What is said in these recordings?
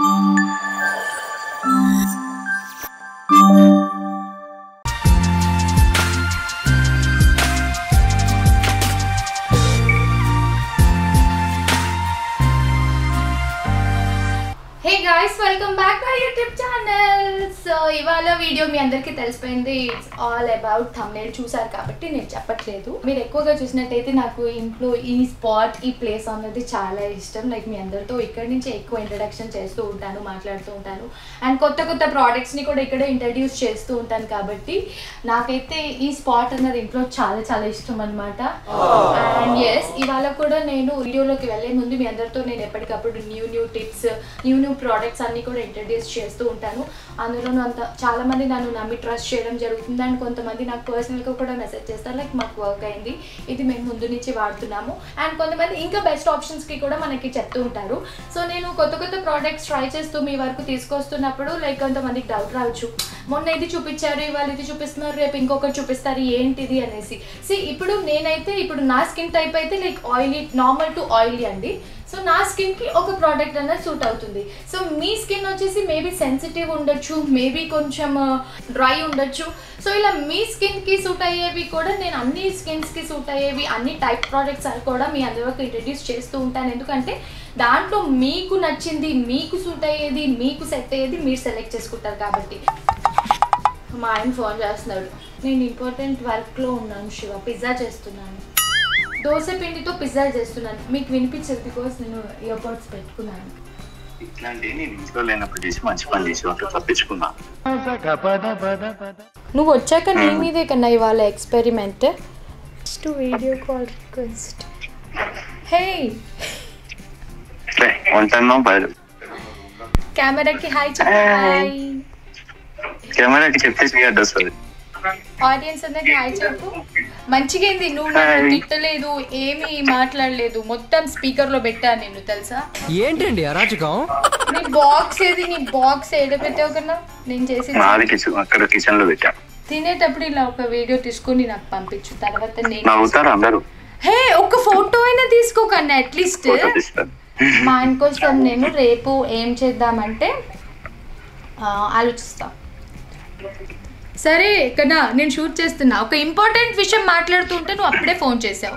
Hey guys, welcome back to our YouTube channel. So ఇవాళ video మీ అందరికీ తెలిసిపోయింది. It's all about thumbnail చూసారు కాబట్టి నేను చెప్పట్లేదు. మీరు ఎక్కువగా చూసినట్టయితే నాకు ఇంట్లో ఈ స్పాట్ ఈ ప్లేస్ అనేది చాలా ఇష్టం. లైక్ మీ అందరితో ఇక్కడ నుంచి ఎక్కువ ఇంట్రడక్షన్ చేస్తూ ఉంటాను, మాట్లాడుతూ ఉంటాను అండ్ కొత్త కొత్త ప్రోడక్ట్స్ని కూడా ఇక్కడే ఇంట్రడ్యూస్ చేస్తూ ఉంటాను కాబట్టి నాకైతే ఈ స్పాట్ అన్నది ఇంట్లో చాలా చాలా ఇష్టం అనమాట. అండ్ ఎస్, ఇవాళ కూడా నేను వీడియోలోకి వెళ్ళే ముందు మీ అందరితో నేను ఎప్పటికప్పుడు న్యూ టిప్స్ న్యూ ప్రోడక్ట్స్ అన్నీ కూడా ఇంట్రడ్యూస్ చేస్తూ ఉంటాను. అందులోనూ చాలా మంది నన్ను నమ్మి ట్రస్ట్ చేయడం జరుగుతుంది అండ్ కొంతమంది నాకు పర్సనల్గా కూడా మెసేజ్ చేస్తారు లైక్ మాకు వర్క్ అయింది, ఇది మేము ముందు నుంచి వాడుతున్నాము అండ్ కొంతమంది ఇంకా బెస్ట్ ఆప్షన్స్కి కూడా మనకి చెప్తూ ఉంటారు. సో నేను కొత్త కొత్త ప్రోడక్ట్స్ ట్రై చేస్తూ మీ వరకు తీసుకొస్తున్నప్పుడు లైక్ కొంతమందికి డౌట్ రావచ్చు, మొన్న ఇది చూపించారు, ఇవాళ ఇది చూపిస్తున్నారు, రేపు ఇంకొకటి చూపిస్తారు, ఏంటిది అనేసి. ఇప్పుడు నేనైతే ఇప్పుడు నా స్కిన్ టైప్ అయితే like oily, normal to oily అండి. సో నా స్కిన్కి ఒక ప్రోడక్ట్ అనేది సూట్ అవుతుంది. సో మీ స్కిన్ వచ్చేసి మేబీ సెన్సిటివ్ ఉండొచ్చు, మేబీ కొంచెం డ్రై ఉండొచ్చు. సో ఇలా మీ స్కిన్కి సూట్ అయ్యేవి కూడా నేను అన్ని స్కిన్స్కి సూట్ అయ్యేవి అన్ని టైప్ ప్రోడక్ట్స్ అని కూడా మీ అందరికీ ఇంట్రడ్యూస్ చేస్తూ ఉంటాను. ఎందుకంటే దాంట్లో మీకు నచ్చింది, మీకు సూట్ అయ్యేది, మీకు సెట్ అయ్యేది మీరు సెలెక్ట్ చేసుకుంటారు కాబట్టి. మా ఆయన ఫోన్ చేస్తున్నాడు, నేను ఇంపార్టెంట్ వర్క్లో ఉన్నాను శివ, పిజ్జా చేస్తున్నాను, దోశ పిండితో పిజ్జా చేస్తున్నాను. మీకు వినిపించదు బికాస్ నేను ఇయర్ బడ్స్ పెట్టుకున్నాను. నువ్వు వచ్చాక నీ మీదే కన్నా ఇవాళ experiment. Next video call request. Hey కెమెరాకి హాయ్ చెప్పాలి, కెమెరాకి చెప్పేసి ఆడియన్స్ అందరికి హాయ్ చెప్పు. మంచిగా ఏంది, నువ్వు నన్ను తిట్టలేదు, ఏమీ మాట్లాడలేదు, మొత్తం స్పీకర్ లో పెట్టాను నేను, తెలుసా? ఏంటండి అరాచకం? నీ బాక్స్ ఏది, నీ బాక్స్ ఏడ పెట్టావు కన్నా? నేను చేసి కిచెన్ లో పెట్టా. తినేటప్పుడు ఇలా ఒక వీడియో తీసుకుని నాకు పంపించు, తర్వాత నేను హే ఒక ఫోటో అయినా తీసుకోకన్నా అట్లీస్ట్. మా ఆయన కోసం నేను రేపు ఏం చేద్దామంటే ఆలోచిస్తా. సరే కన్నా, నేను షూట్ చేస్తున్నా, ఒక ఇంపార్టెంట్ విషయం మాట్లాడుతుంటే నువ్వు అప్పుడే ఫోన్ చేసావు.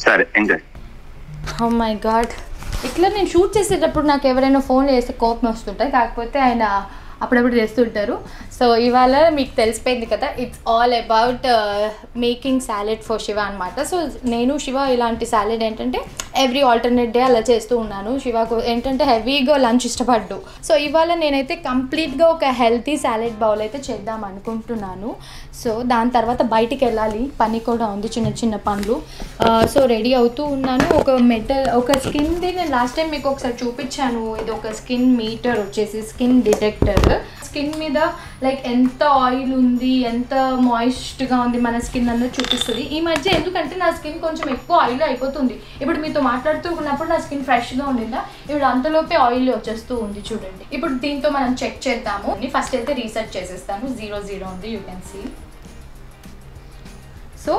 సరే ఎంజాయ్. ఓ మై గాడ్, ఇట్లా నేను షూట్ చేసేటప్పుడు నాకు ఎవరైనా ఫోన్ చేస్తే కోపం వస్తుంటాయి, కాకపోతే ఆయన అప్పుడప్పుడు చేస్తుంటారు. సో ఇవాళ మీకు తెలిసిపోయింది కదా, it's all about making salad for Shiva అనమాట. సో నేను శివ ఇలాంటి సాలెడ్ ఏంటంటే ఎవ్రీ ఆల్టర్నేట్ డే అలా చేస్తూ ఉన్నాను. శివకు ఏంటంటే హెవీగా లంచ్ ఇష్టపడ్డు. సో ఇవాళ నేనైతే కంప్లీట్గా ఒక హెల్తీ సాలెడ్ బౌల్ అయితే చేద్దాం అనుకుంటున్నాను. సో దాని తర్వాత బయటికి వెళ్ళాలి, పని కూడా ఉంది, చిన్న చిన్న పనులు. సో రెడీ అవుతూ ఉన్నాను. ఒక స్కిన్ది నేను లాస్ట్ టైం మీకు ఒకసారి చూపించాను. ఇది ఒక స్కిన్ మీటర్ వచ్చేసి స్కిన్ డిటెక్టర్. స్కిన్ మీద లైక్ ఎంత ఆయిల్ ఉంది, ఎంత మాయిస్ట్గా ఉంది మన స్కిన్ అన్నది చూపిస్తుంది. ఈ మధ్య ఎందుకంటే నా స్కిన్ కొంచెం ఎక్కువ ఆయిల్ అయిపోతుంది. ఇప్పుడు మీతో మాట్లాడుతూ ఉన్నప్పుడు నా స్కిన్ ఫ్రెష్గా ఉండిందా, ఇప్పుడు అంతలోపే ఆయిల్ వచ్చేస్తూ ఉంది చూడండి. ఇప్పుడు దీంతో మనం చెక్ చేద్దాము. ఫస్ట్ అయితే రీసెట్ చేసేస్తాను, 0 ఉంది, you can see. So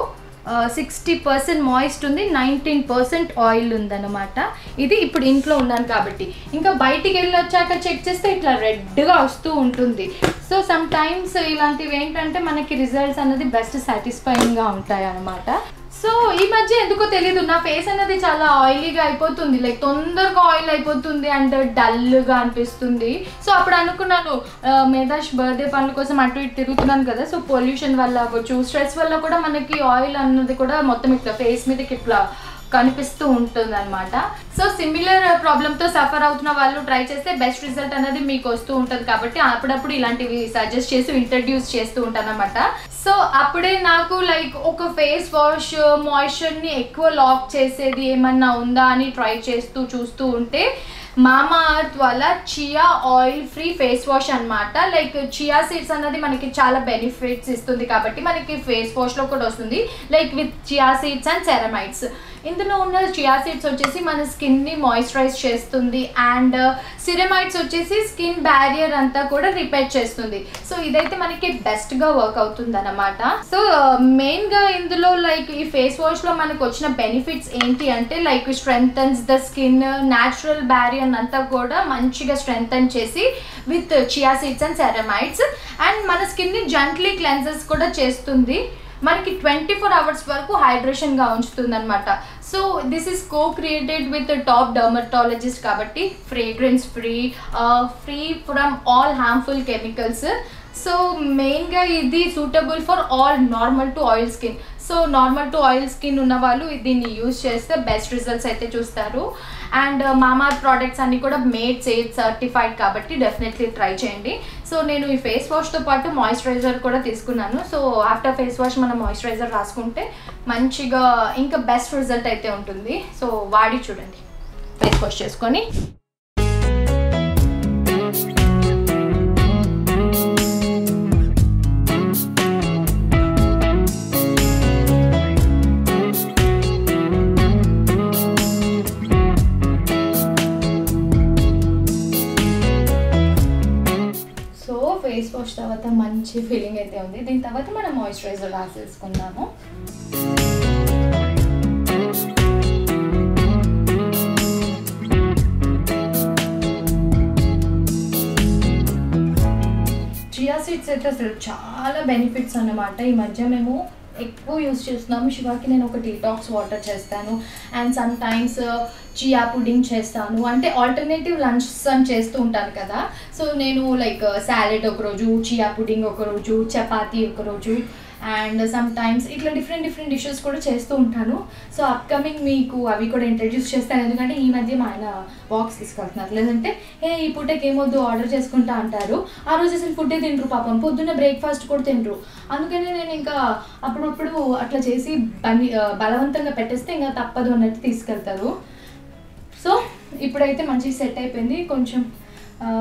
60% moist ఉంది, 19% ఆయిల్ ఉందన్నమాట. ఇది ఇప్పుడు ఇంట్లో ఉన్నాను కాబట్టి. ఇంకా బయటికి వెళ్ళి వచ్చాక చెక్ చేస్తే ఇట్లా రెడ్గా వస్తూ ఉంటుంది. సో సమ్ టైమ్స్ ఇలాంటివి ఏంటంటే మనకి రిజల్ట్స్ అనేది బెస్ట్ సాటిస్ఫైయింగ్గా ఉంటాయి అన్నమాట. సో ఈ మధ్య ఎందుకో తెలీదు, నా ఫేస్ అనేది చాలా ఆయిలీగా అయిపోతుంది, లైక్ తొందరగా ఆయిల్ అయిపోతుంది అండ్ డల్గా అనిపిస్తుంది. సో అప్పుడు అనుకున్నాను మేధాష్ బర్త్డే పనుల కోసం అటు ఇటు తిరుగుతున్నాను కదా, సో పొల్యూషన్ వల్ల అవ్వచ్చు, స్ట్రెస్ వల్ల కూడా మనకి ఆయిల్ అన్నది కూడా మొత్తం ఇట్లా ఫేస్ మీదకి ఇట్లా కనిపిస్తూ ఉంటుంది అనమాట. సో సిమిలర్ ప్రాబ్లమ్తో సఫర్ అవుతున్న వాళ్ళు ట్రై చేస్తే బెస్ట్ రిజల్ట్ అనేది మీకు వస్తూ ఉంటుంది కాబట్టి అప్పుడప్పుడు ఇలాంటివి సజెస్ట్ చేసి ఇంట్రడ్యూస్ చేస్తూ ఉంటాను అనమాట. సో అప్పుడే నాకు లైక్ ఒక ఫేస్ వాష్ మాయిశ్చర్ని ఎక్కువ లాక్ చేసేది ఏమన్నా ఉందా అని ట్రై చేస్తూ చూస్తూ ఉంటే మామా అర్త్ వాళ్ళ chia oil free face wash అనమాట. లైక్ చియా సీడ్స్ అన్నది మనకి చాలా బెనిఫిట్స్ ఇస్తుంది కాబట్టి మనకి ఫేస్ వాష్లో కూడా వస్తుంది, like with chia seeds and ceramides. ఇందులో ఉన్న చియా సీడ్స్ వచ్చేసి మన స్కిన్ని మాయిశ్చరైజ్ చేస్తుంది అండ్ సిరమైడ్స్ వచ్చేసి స్కిన్ బ్యారియర్ అంతా కూడా రిపేర్ చేస్తుంది. సో ఇదైతే మనకి బెస్ట్గా వర్క్ అవుతుంది అన్నమాట. సో మెయిన్గా ఇందులో లైక్ ఈ ఫేస్ వాష్లో మనకు వచ్చిన బెనిఫిట్స్ ఏంటి అంటే like strengthens the skin, natural barrier అంతా కూడా మంచిగా స్ట్రెంగ్థన్ చేసి with chia seeds and ceramides and మన స్కిన్ని జెంట్లీ క్లెన్సెస్ కూడా చేస్తుంది. మనకి 24 hours వరకు హైడ్రేషన్గా ఉంచుతుంది అనమాట. So this is co created with top dermatologist కాబట్టి fragrance free, free from all harmful chemicals. So మెయిన్గా ఇది suitable for all normal to oil skin. So normal to oil skin ఉన్న వాళ్ళు దీన్ని యూజ్ చేస్తే బెస్ట్ రిజల్ట్స్ అయితే చూస్తారు. And మామాఅర్త్ products అన్నీ కూడా మేడ్ సేఫ్ సర్టిఫైడ్ కాబట్టి డెఫినెట్లీ ట్రై చేయండి. సో నేను ఈ ఫేస్ వాష్తో పాటు మాయిశ్చరైజర్ కూడా తీసుకున్నాను. సో ఆఫ్టర్ ఫేస్ వాష్ మనం మాయిశ్చరైజర్ రాసుకుంటే మంచిగా ఇంకా బెస్ట్ రిజల్ట్ అయితే ఉంటుంది. సో వాడి చూడండి ఫేస్ వాష్ చేసుకొని. ఫేస్ వాష్ తర్వాత మంచి ఫీలింగ్ అయితే ఉంది. దీని తర్వాత మనం మాయిశ్చరైజర్ రాసేసుకుందాము. చియా సీడ్స్ అయితే అసలు చాలా బెనిఫిట్స్ అన్నమాట. ఈ మధ్య మేము ఎక్కువ యూజ్ చేస్తున్నాము. శివాకి నేను ఒక డీటాక్స్ వాటర్ చేస్తాను and some times chia pudding చేస్తాను. అంటే ఆల్టర్నేటివ్ లంచ్ అని చేస్తూ ఉంటాను కదా. సో నేను లైక్ సాలెడ్ ఒకరోజు, చియా పుడింగ్ ఒకరోజు, చపాతీ ఒకరోజు అండ్ సమ్ టైమ్స్ ఇట్లా డిఫరెంట్ డిషెస్ కూడా చేస్తూ ఉంటాను. సో అప్కమింగ్ మీకు అవి కూడా ఇంట్రడ్యూస్ చేస్తాను. ఎందుకంటే ఈ మధ్య మా ఆయన బాక్స్ తీసుకెళ్తున్నారు. లేదంటే ఈ పూటకి ఏమొద్దు ఆర్డర్ చేసుకుంటా అంటారు. ఆ రోజు అసలు ఫుడ్డే తింటారు పాపం. పొద్దున్న బ్రేక్ఫాస్ట్ కూడా తింటారు. అందుకనే నేను ఇంకా అప్పుడప్పుడు అట్లా చేసి బలవంతంగా పెట్టేస్తే ఇంకా తప్పదు అన్నట్టు తీసుకెళ్తారు. సో ఇప్పుడైతే మంచిగా సెట్ అయిపోయింది. కొంచెం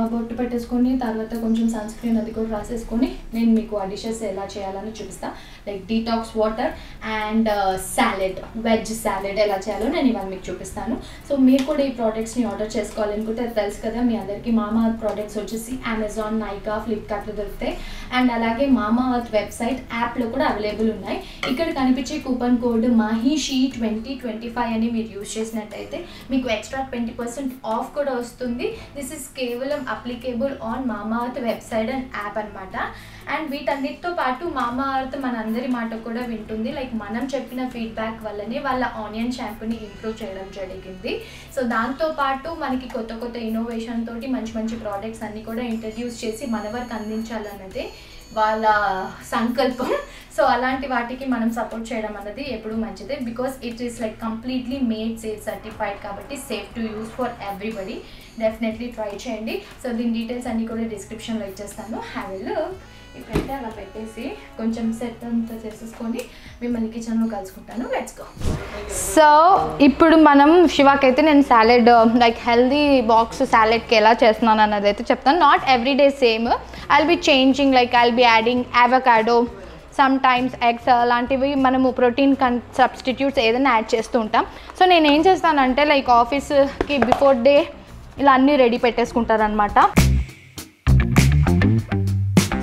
బొట్టు పెట్టేసుకొని తర్వాత కొంచెం సన్ స్క్రీన్ అది కూడా రాసేసుకొని నేను మీకు ఆ డిషెస్ ఎలా చేయాలని చూపిస్తాను. Like detox water and salad, veg salad ఎలా చేయాలో నేను ఇవాళ మీకు చూపిస్తాను. సో మీరు కూడా ఈ ప్రోడక్ట్స్ని ఆర్డర్ చేసుకోవాలనుకుంటే తెలుసు కదా మీ అందరికీ మామాఅర్త్ ప్రోడక్ట్స్ వచ్చేసి అమెజాన్, నైకా, ఫ్లిప్కార్ట్లో దొరుకుతాయి. అండ్ అలాగే మామాఅర్త్ వెబ్సైట్ యాప్లో కూడా అవైలబుల్ ఉన్నాయి. ఇక్కడ కనిపించే కూపన్ కోడ్ మాహిషి 2025 అని మీరు యూజ్ చేసినట్టయితే మీకు ఎక్స్ట్రా 20% ఆఫ్ కూడా వస్తుంది. దిస్ ఇస్ కేవలం applicable on Mamaearth website and app అనమాట. అండ్ వీటన్నిటితో పాటు మామాఅర్త్ మన అందరి మాట కూడా వింటుంది. లైక్ మనం చెప్పిన ఫీడ్బ్యాక్ వల్లనే వాళ్ళ ఆనియన్ షాంపూని ఇంప్రూవ్ చేయడం జరిగింది. సో దాంతోపాటు మనకి కొత్త ఇన్నోవేషన్ తోటి మంచి ప్రోడక్ట్స్ అన్నీ కూడా ఇంట్రడ్యూస్ చేసి మన వరకు అందించాలన్నదే వాళ్ళ సంకల్పం. సో అలాంటి వాటికి మనం సపోర్ట్ చేయడం అన్నది ఎప్పుడు మంచిదే. Because it is like completely made safe certified కాబట్టి safe to use for everybody. Definitely try చేయండి. సో దీని డీటెయిల్స్ అన్నీ కూడా డిస్క్రిప్షన్లో ఇచ్చేస్తాను. Have a look. ఇప్పుడైతే అలా పెట్టేసి కొంచెం సెట్ అంతా చేసేసుకొని మిమ్మల్ని కిచెన్లో కలుసుకుంటాను. Let's go. సో ఇప్పుడు మనం శివాకైతే నేను సాలెడ్ లైక్ హెల్దీ బాక్స్ సాలెడ్కి ఎలా చేస్తున్నాను అన్నది అయితే చెప్తాను. Not every day same, I'll be changing. Like I'll be adding avocado, some times eggs, అలాంటివి మనము ప్రోటీన్ సబ్స్టిట్యూట్స్ ఏదైనా యాడ్ చేస్తూ ఉంటాం. సో నేను ఏం చేస్తానంటే లైక్ ఆఫీస్కి బిఫోర్ డే ఇలా అన్నీ రెడీ పెట్టేసుకుంటారనమాట.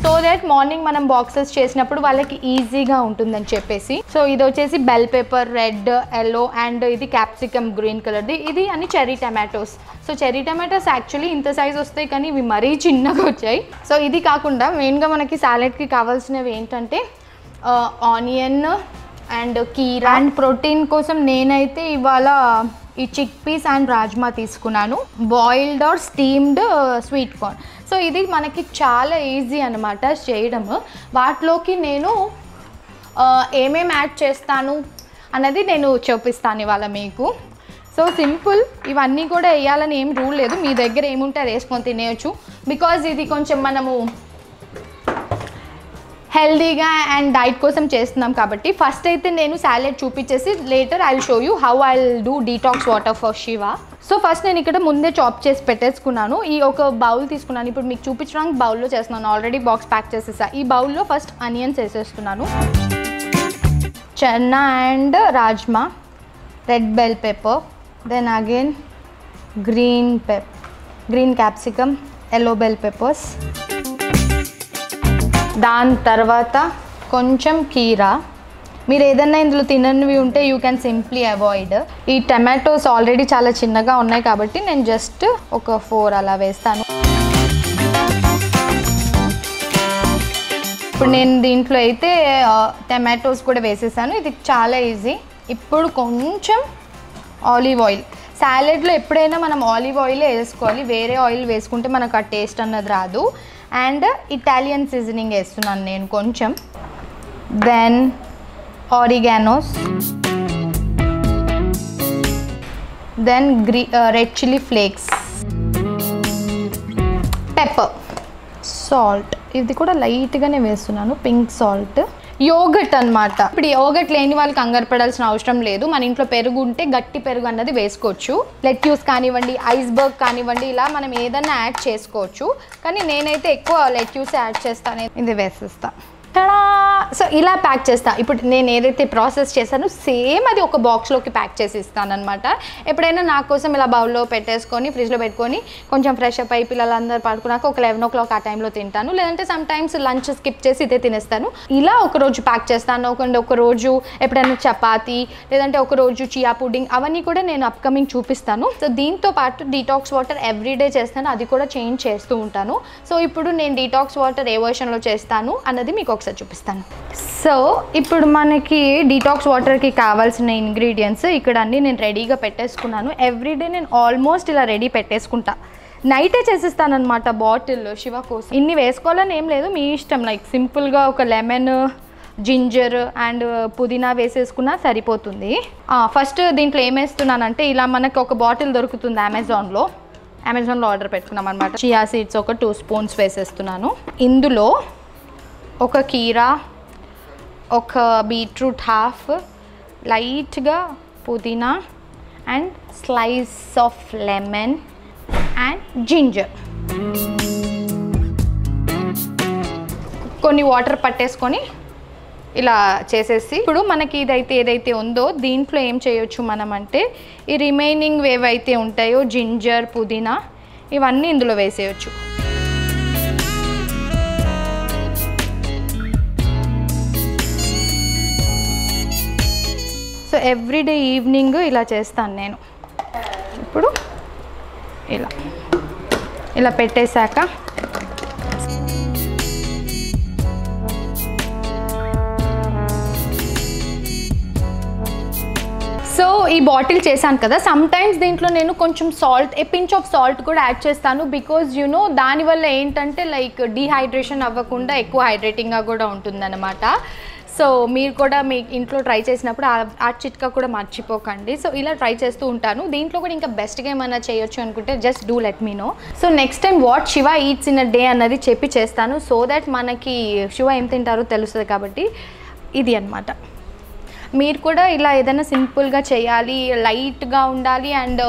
సో దట్ మార్నింగ్ మనం బాక్సెస్ చేసినప్పుడు వాళ్ళకి ఈజీగా ఉంటుందని చెప్పేసి. సో ఇది వచ్చేసి bell pepper red, yellow and ఇది క్యాప్సికమ్ గ్రీన్ కలర్ది. ఇది అన్ని cherry tomatoes. So cherry tomatoes actually ఇంత సైజ్ వస్తాయి కానీ ఇవి మరీ చిన్నగా వచ్చాయి. సో ఇది కాకుండా మెయిన్గా మనకి సాలెడ్కి కావాల్సినవి ఏంటంటే ఆనియన్ అండ్ కీరా. అండ్ ప్రోటీన్ కోసం నేనైతే ఇవాళ ఈ చిక్ పీస్ అండ్ రాజ్మా తీసుకున్నాను, boiled or steamed sweet corn. So ఇది మనకి చాలా ఈజీ అనమాట చేయడము. వాటిలోకి నేను ఏమేమి యాడ్ చేస్తాను అన్నది నేను చూపిస్తాను ఇవాళ మీకు. సో సింపుల్, ఇవన్నీ కూడా వేయాలని ఏం రూల్ లేదు. మీ దగ్గర ఏముంటే అది వేసుకొని తినేయచ్చు. బికాజ్ ఇది కొంచెం మనము హెల్దీగా అండ్ డైట్ కోసం చేస్తున్నాం కాబట్టి ఫస్ట్ అయితే నేను సాలెడ్ చూపించేసి later I will show you how I will do detox water for Shiva. So first నేను ఇక్కడ ముందే చాప్ చేసి పెట్టేసుకున్నాను. ఈ ఒక బౌల్ తీసుకున్నాను. ఇప్పుడు మీకు చూపించడానికి బౌల్లో చేస్తున్నాను. ఆల్రెడీ బాక్స్ ప్యాక్ చేసేసా. ఈ బౌల్లో ఫస్ట్ ఆనియన్స్ వేసేస్తున్నాను, chana and rajma red bell pepper, then again green capsicum, yellow bell peppers, దాని తర్వాత కొంచెం కీరా. మీరు ఏదన్నా ఇందులో తిననివి ఉంటే యూ క్యాన్ సింప్లీ అవాయిడ్. ఈ టమాటోస్ ఆల్రెడీ చాలా చిన్నగా ఉన్నాయి కాబట్టి నేను జస్ట్ ఒక 4 అలా వేస్తాను. ఇప్పుడు నేను దీంట్లో అయితే టమాటోస్ కూడా వేసేసాను. ఇది చాలా ఈజీ. ఇప్పుడు కొంచెం ఆలివ్ ఆయిల్. సాలెడ్లో ఎప్పుడైనా మనం ఆలివ్ ఆయిలే వేసుకోవాలి, వేరే ఆయిల్ వేసుకుంటే మనకు ఆ టేస్ట్ అన్నది రాదు. అండ్ ఇటాలియన్ సీజనింగ్ వేస్తున్నాను నేను కొంచెం. Then oreganos, then red chilli flakes, pepper, salt. ఇది కూడా లైట్గానే వేస్తున్నాను, పింక్ సాల్ట్. యోగట్ అనమాట. ఇప్పుడు యోగట్ లేని వాళ్ళకి కంగారు పడాల్సిన అవసరం లేదు. మన ఇంట్లో పెరుగు ఉంటే గట్టి పెరుగు అన్నది వేసుకోవచ్చు. లెట్యూస్ కానివ్వండి, ఐస్బర్గ్ కానివ్వండి, ఇలా మనం ఏదన్నా యాడ్ చేసుకోవచ్చు. కానీ నేనైతే ఎక్కువ లెట్యూస్ యాడ్ చేస్తాను. ఇది వేసేస్తా. సో ఇలా ప్యాక్ చేస్తా. ఇప్పుడు నేను ఏదైతే ప్రాసెస్ చేశానో సేమ్ అది ఒక బాక్స్లోకి ప్యాక్ చేసి ఇస్తాను అనమాట. ఎప్పుడైనా నా కోసం ఇలా బౌల్లో పెట్టేసుకొని ఫ్రిడ్జ్లో పెట్టుకొని కొంచెం ఫ్రెష్ అప్ అయి పిల్లలందరూ పడుకున్నాక ఒక 11 o'clock ఆ టైంలో తింటాను. లేదంటే సమ్ టైమ్స్ లంచ్ స్కిప్ చేసి ఇదే తినేస్తాను. ఇలా ఒకరోజు ప్యాక్ చేస్తాను. ఒకరోజు ఎప్పుడైనా చపాతీ, లేదంటే ఒకరోజు చియా పుడ్డింగ్, అవన్నీ కూడా నేను అప్కమింగ్ చూపిస్తాను. సో దీంతో పాటు డీటాక్స్ వాటర్ ఎవ్రీడే చేస్తాను, అది కూడా చేంజ్ చేస్తూ ఉంటాను. సో ఇప్పుడు నేను డీటాక్స్ వాటర్ ఏ వర్షన్లో చేస్తాను అన్నది మీకు ఒకసారి చూపిస్తాను. సో ఇప్పుడు మనకి డీటాక్స్ వాటర్కి కావాల్సిన ఇంగ్రీడియంట్స్ ఇక్కడ అన్నీ నేను రెడీగా పెట్టేసుకున్నాను. ఎవ్రీడే నేను ఆల్మోస్ట్ ఇలా రెడీ పెట్టేసుకుంటా. నైటే చేసేస్తానమాట బాటిల్ శివ కోసం. ఇన్ని వేసుకోవాలని ఏం లేదు, మీ ఇష్టం. లైక్ సింపుల్గా ఒక లెమన్, జింజర్ అండ్ పుదీనా వేసేసుకున్నా సరిపోతుంది. ఫస్ట్ దీంట్లో ఏం వేస్తున్నానంటే, ఇలా మనకు ఒక బాటిల్ దొరుకుతుంది అమెజాన్లో ఆర్డర్ పెట్టుకున్నాం అనమాట. చియా సీడ్స్ ఒక 2 spoons వేసేస్తున్నాను. ఇందులో ఒక కీరా, ఒక బీట్రూట్ హాఫ్, లైట్గా పుదీనా and slice of lemon and ginger. కొన్ని వాటర్ పట్టేసుకొని ఇలా చేసేసి, ఇప్పుడు మనకి ఏదైతే ఉందో దీంట్లో ఏం చేయొచ్చు మనం అంటే, ఈ రిమైనింగ్ ఏవైతే ఉంటాయో జింజర్, పుదీనా, ఇవన్నీ ఇందులో వేసేయచ్చు. సో ఎవ్రీడే ఈవినింగ్ ఇలా చేస్తాను నేను. ఇప్పుడు ఇలా పెట్టేశాక సో ఈ బాటిల్ చేశాను కదా, సమ్ టైమ్స్ దీంట్లో నేను కొంచెం salt, A pinch of salt కూడా యాడ్ చేస్తాను. బికాజ్ దానివల్ల ఏంటంటే లైక్ డీహైడ్రేషన్ అవ్వకుండా ఎక్కువ హైడ్రేటింగ్గా కూడా ఉంటుందన్నమాట. సో మీరు కూడా మీ ఇంట్లో ట్రై చేసినప్పుడు ఆ చిట్కా కూడా మర్చిపోకండి. సో ఇలా ట్రై చేస్తూ ఉంటాను. దీంట్లో కూడా ఇంకా బెస్ట్గా ఏమైనా చేయొచ్చు అనుకుంటే just do let me know. So next time what Shiva eats in a day అన్నది చెప్పి చేస్తాను. సో దట్ మనకి శివ ఏం తింటారో తెలుస్తుంది. కాబట్టి ఇది అన్నమాట. మీరు కూడా ఇలా ఏదైనా సింపుల్గా చేయాలి, లైట్గా ఉండాలి అండ్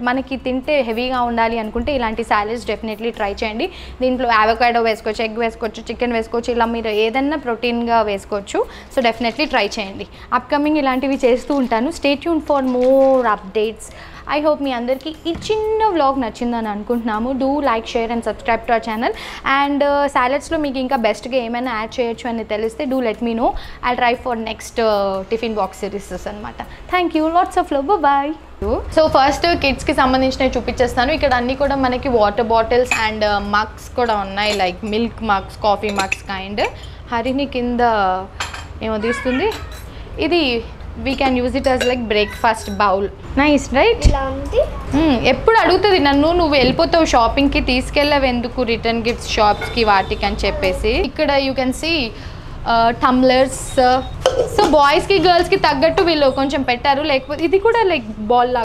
మనకి తింటే హెవీగా ఉండాలి అనుకుంటే ఇలాంటి సాలెడ్స్ డెఫినెట్లీ ట్రై చేయండి. దీంట్లో అవకాడో వేసుకోవచ్చు, ఎగ్ వేసుకోవచ్చు, చికెన్ వేసుకోవచ్చు, ఇలా మీరు ఏదైనా ప్రోటీన్గా వేసుకోవచ్చు. సో డెఫినెట్లీ ట్రై చేయండి. అప్కమింగ్ ఇలాంటివి చేస్తూ ఉంటాను. Stay tune for more updates. I hope మీ అందరికీ ఈ చిన్న వ్లాగ్ నచ్చిందని అనుకుంటున్నాము. Do like, share and subscribe to our channel. And సాలెడ్స్లో మీకు ఇంకా బెస్ట్గా ఏమైనా యాడ్ చేయొచ్చు అని తెలిస్తే do let me know. I try for next tiffin box serieses అనమాట. Thank you, lots of love, bye. So first కిడ్స్కి సంబంధించినవి చూపించేస్తాను. ఇక్కడ అన్నీ కూడా మనకి వాటర్ బాటిల్స్ అండ్ మగ్స్ కూడా ఉన్నాయి, like milk mugs, coffee mugs kind. హరిని కింద ఏమో తీస్తుంది. ఇది we can use it as like breakfast bowl. Nice, right? ఎప్పుడు అడుగుతుంది నన్ను, నువ్వు వెళ్ళిపోతావు షాపింగ్కి, తీసుకెళ్ళవు ఎందుకు రిటర్న్ గిఫ్ట్స్ షాప్స్కి వాటికి అని చెప్పేసి. ఇక్కడ you can see tumblers. So బాయ్స్కి గర్ల్స్కి తగ్గట్టు వీళ్ళు కొంచెం పెట్టారు. లేకపోతే ఇది కూడా లైక్ బాల్